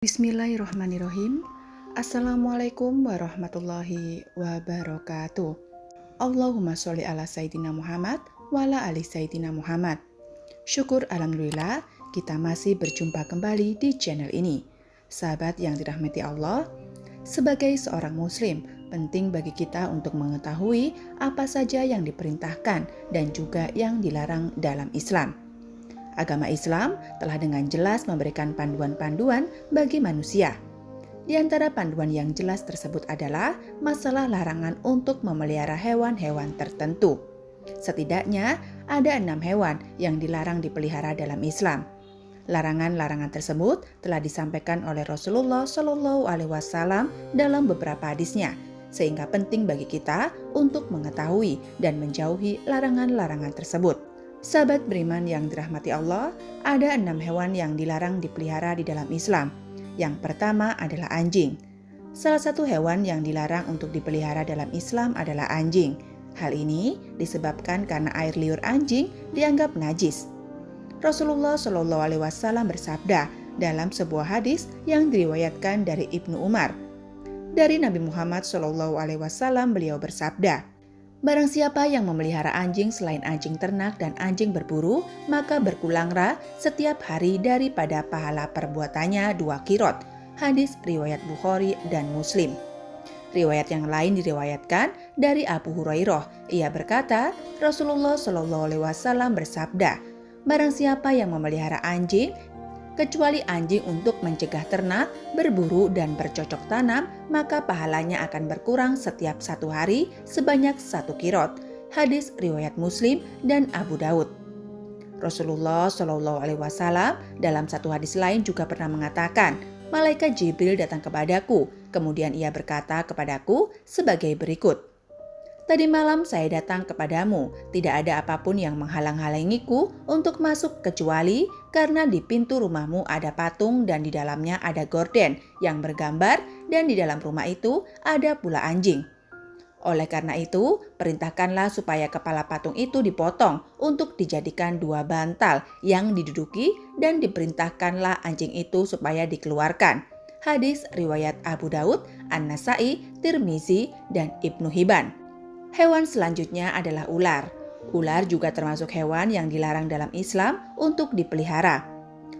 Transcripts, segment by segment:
Bismillahirrahmanirrahim. Assalamualaikum warahmatullahi wabarakatuh. Allahumma sholli ala Sayyidina Muhammad wa ala ali Sayyidina Muhammad. Syukur alhamdulillah kita masih berjumpa kembali di channel ini. Sahabat yang dirahmati Allah, sebagai seorang muslim, penting bagi kita untuk mengetahui apa saja yang diperintahkan dan juga yang dilarang dalam Islam. Agama Islam telah dengan jelas memberikan panduan-panduan bagi manusia. Di antara panduan yang jelas tersebut adalah masalah larangan untuk memelihara hewan-hewan tertentu. Setidaknya ada 6 hewan yang dilarang dipelihara dalam Islam. Larangan-larangan tersebut telah disampaikan oleh Rasulullah Shallallahu Alaihi Wasallam dalam beberapa hadisnya, sehingga penting bagi kita untuk mengetahui dan menjauhi larangan-larangan tersebut. Sahabat beriman yang dirahmati Allah, ada 6 hewan yang dilarang dipelihara di dalam Islam. Yang pertama adalah anjing. Salah satu hewan yang dilarang untuk dipelihara dalam Islam adalah anjing. Hal ini disebabkan karena air liur anjing dianggap najis. Rasulullah Shallallahu Alaihi Wasallam bersabda dalam sebuah hadis yang diriwayatkan dari Ibnu Umar. Dari Nabi Muhammad Shallallahu Alaihi Wasallam beliau bersabda, "Barang siapa yang memelihara anjing selain anjing ternak dan anjing berburu, maka berkulanglah setiap hari daripada pahala perbuatannya 2 qirot." Hadis riwayat Bukhari dan Muslim. Riwayat yang lain diriwayatkan dari Abu Hurairah. Ia berkata, Rasulullah Shallallahu Alaihi Wasallam bersabda, "Barang siapa yang memelihara anjing, kecuali anjing untuk mencegah ternak, berburu, dan bercocok tanam, maka pahalanya akan berkurang setiap 1 hari sebanyak 1 qirot. Hadis riwayat Muslim dan Abu Daud. Rasulullah Shallallahu Alaihi Wasallam dalam satu hadis lain juga pernah mengatakan, "Malaikat Jibril datang kepadaku, kemudian ia berkata kepadaku sebagai berikut. Tadi malam saya datang kepadamu, tidak ada apapun yang menghalang-halangiku untuk masuk kecuali karena di pintu rumahmu ada patung dan di dalamnya ada gorden yang bergambar dan di dalam rumah itu ada pula anjing. Oleh karena itu, perintahkanlah supaya kepala patung itu dipotong untuk dijadikan 2 bantal yang diduduki dan diperintahkanlah anjing itu supaya dikeluarkan." Hadis riwayat Abu Daud, An-Nasai, Tirmizi, dan Ibnu Hibban. Hewan selanjutnya adalah ular. Ular juga termasuk hewan yang dilarang dalam Islam untuk dipelihara.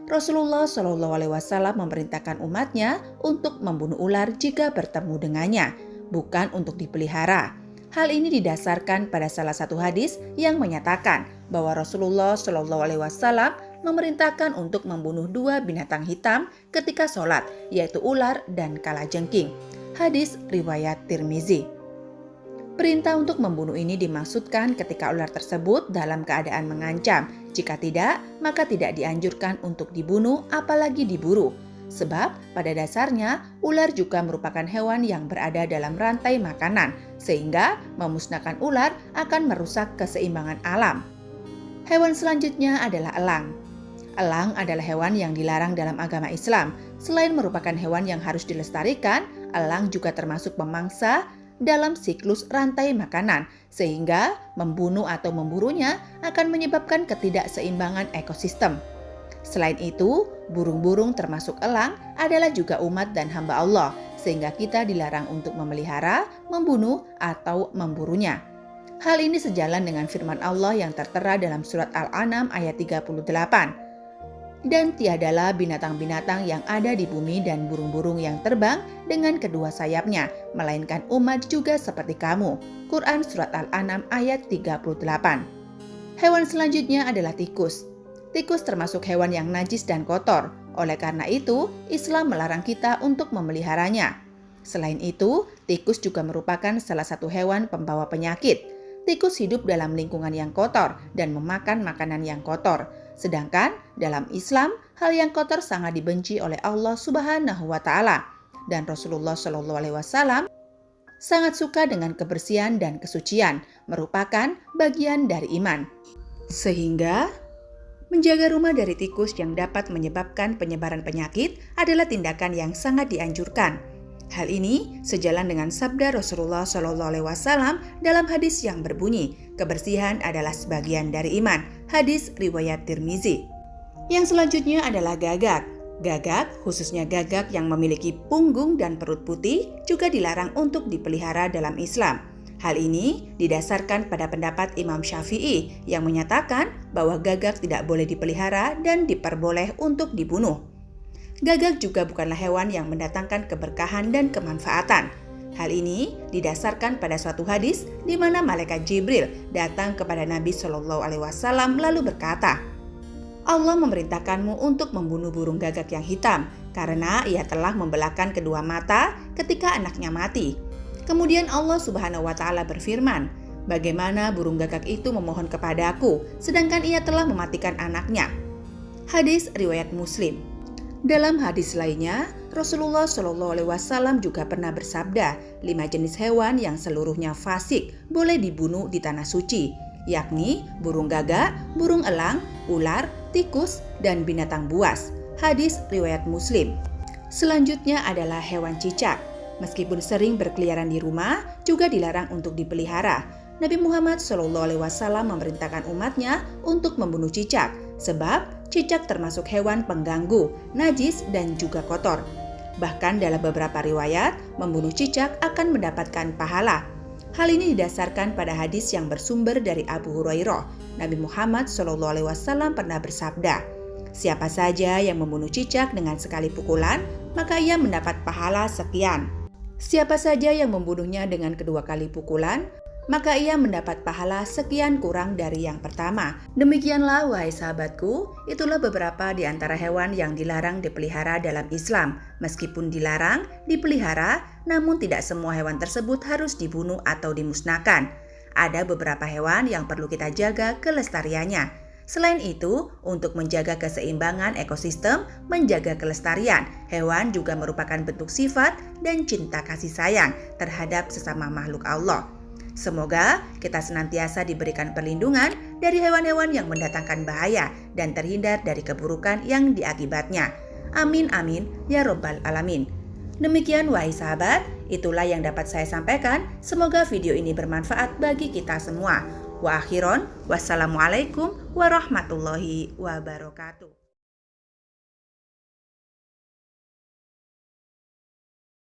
Rasulullah Shallallahu Alaihi Wasallam memerintahkan umatnya untuk membunuh ular jika bertemu dengannya, bukan untuk dipelihara. Hal ini didasarkan pada salah satu hadis yang menyatakan bahwa Rasulullah Shallallahu Alaihi Wasallam memerintahkan untuk membunuh 2 binatang hitam ketika sholat, yaitu ular dan kalajengking. Hadis riwayat Tirmizi. Perintah untuk membunuh ini dimaksudkan ketika ular tersebut dalam keadaan mengancam. Jika tidak, maka tidak dianjurkan untuk dibunuh apalagi diburu. Sebab pada dasarnya ular juga merupakan hewan yang berada dalam rantai makanan, sehingga memusnahkan ular akan merusak keseimbangan alam. Hewan selanjutnya adalah elang. Elang adalah hewan yang dilarang dalam agama Islam. Selain merupakan hewan yang harus dilestarikan, elang juga termasuk pemangsa dalam siklus rantai makanan, sehingga membunuh atau memburunya akan menyebabkan ketidakseimbangan ekosistem. Selain itu, burung-burung termasuk elang adalah juga umat dan hamba Allah, sehingga kita dilarang untuk memelihara, membunuh, atau memburunya. Hal ini sejalan dengan firman Allah yang tertera dalam surat Al-An'am ayat 38. "Dan tiadalah binatang-binatang yang ada di bumi dan burung-burung yang terbang dengan kedua sayapnya, melainkan umat juga seperti kamu." Quran Surat Al-An'am ayat 38. Hewan selanjutnya adalah tikus. Tikus termasuk hewan yang najis dan kotor. Oleh karena itu, Islam melarang kita untuk memeliharanya. Selain itu, tikus juga merupakan salah satu hewan pembawa penyakit. Tikus hidup dalam lingkungan yang kotor dan memakan makanan yang kotor. Sedangkan dalam Islam, hal yang kotor sangat dibenci oleh Allah Subhanahu wa Ta'ala, dan Rasulullah Shallallahu Alaihi Wasallam sangat suka dengan kebersihan dan kesucian, merupakan bagian dari iman. Sehingga menjaga rumah dari tikus yang dapat menyebabkan penyebaran penyakit adalah tindakan yang sangat dianjurkan. Hal ini sejalan dengan sabda Rasulullah Shallallahu Alaihi Wasallam dalam hadis yang berbunyi, "Kebersihan adalah sebagian dari iman." Hadis riwayat Tirmizi. Yang selanjutnya adalah gagak. Gagak, khususnya gagak yang memiliki punggung dan perut putih, juga dilarang untuk dipelihara dalam Islam. Hal ini didasarkan pada pendapat Imam Syafi'i yang menyatakan bahwa gagak tidak boleh dipelihara dan diperboleh untuk dibunuh. Gagak juga bukanlah hewan yang mendatangkan keberkahan dan kemanfaatan. Hal ini didasarkan pada suatu hadis di mana malaikat Jibril datang kepada Nabi Shallallahu Alaihi Wasallam lalu berkata, Allah memerintahkanmu untuk membunuh burung gagak yang hitam karena ia telah membelahkan kedua mata ketika anaknya mati. Kemudian Allah Subhanahu wa Ta'ala berfirman, bagaimana burung gagak itu memohon kepadaku sedangkan ia telah mematikan anaknya. Hadis riwayat Muslim. Dalam hadis lainnya, Rasulullah Shallallahu Alaihi Wasallam juga pernah bersabda, 5 jenis hewan yang seluruhnya fasik boleh dibunuh di tanah suci, yakni burung gagak, burung elang, ular, tikus, dan binatang buas. Hadis riwayat Muslim. Selanjutnya adalah hewan cicak. Meskipun sering berkeliaran di rumah, juga dilarang untuk dipelihara. Nabi Muhammad SAW memerintahkan umatnya untuk membunuh cicak, sebab cicak termasuk hewan pengganggu, najis, dan juga kotor. Bahkan dalam beberapa riwayat, membunuh cicak akan mendapatkan pahala. Hal ini didasarkan pada hadis yang bersumber dari Abu Hurairah. Nabi Muhammad SAW pernah bersabda, siapa saja yang membunuh cicak dengan sekali pukulan, maka ia mendapat pahala sekian. Siapa saja yang membunuhnya dengan kedua kali pukulan, maka ia mendapat pahala sekian kurang dari yang pertama. Demikianlah wahai sahabatku, itulah beberapa di antara hewan yang dilarang dipelihara dalam Islam. Meskipun dilarang dipelihara, namun tidak semua hewan tersebut harus dibunuh atau dimusnahkan. Ada beberapa hewan yang perlu kita jaga kelestariannya. Selain itu, untuk menjaga keseimbangan ekosistem, menjaga kelestarian, hewan juga merupakan bentuk sifat dan cinta kasih sayang terhadap sesama makhluk Allah. Semoga kita senantiasa diberikan perlindungan dari hewan-hewan yang mendatangkan bahaya dan terhindar dari keburukan yang diakibatnya. Amin amin ya robbal alamin. Demikian wahai sahabat, itulah yang dapat saya sampaikan. Semoga video ini bermanfaat bagi kita semua. Wa akhiron, wassalamualaikum warahmatullahi wabarakatuh.